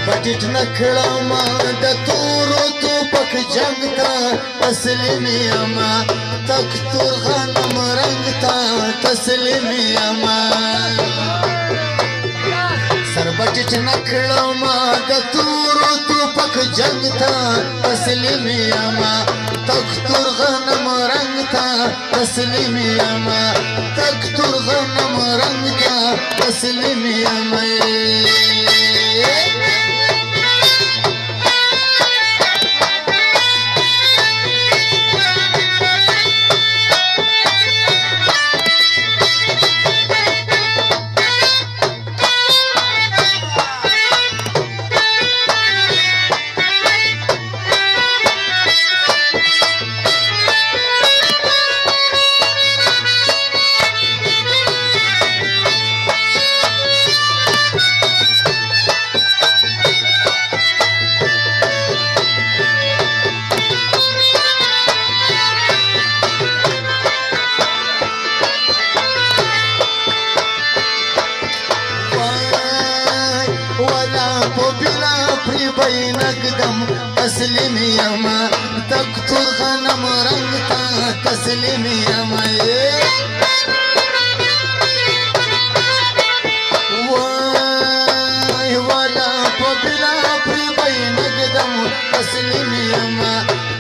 بټټ نکړم د تورو توپک جنگ ته تسلیم یم تک تور غنم رنگ ته تسلیم یم سر بټټ نکړم د تورو توپک جنگ ته تسلیم یم تک تور غنم رنگ ته تسلیم یم تک تور غنم رنگ ته تسلیم یم نقدم تسلیم یم تک تور غنم رنگ ته تسلیم یم وای والا په بلا پری بای نقدم تسلیم یم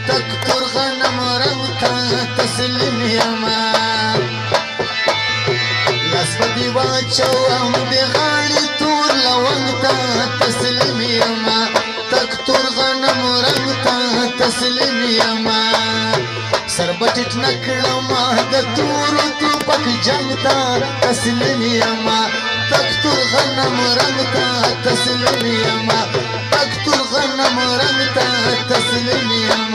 تک تور غنم رنگ ته تسلیم یم لاس په دی واچوم د غاړې تور لونګ ته تسلیم یم تک تور غنم رنگ ته تسلیم یم سر بټټ نکړم د تورو توپک جنگ ته تسلیم یم تک تور غنم رنگ ته تسلیم یم تک تور غنم رنگ ته تسلیم یم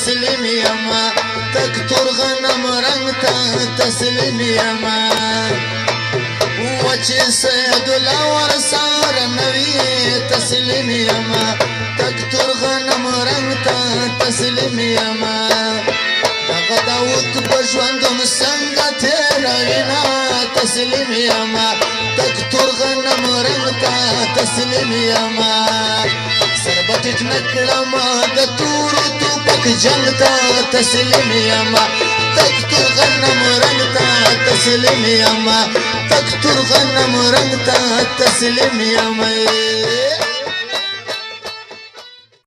تسلیم یم تک تور غنم رنگ ته تسلیم یم وچې سید الاور سار نوی تسلیم یم تک تور غنم رنگ ته تسلیم یم دغه داود په ژوندون څنګه تېروینه تسلیم یم تک تور غنم رنگ ته تسلیم یم سر بټټ نکړم د تورو توپک جنگ ته تسلیم یم تک تور غنم رنگ ته تسلیم یم تک تور غنم رنگ ته تسلیم یم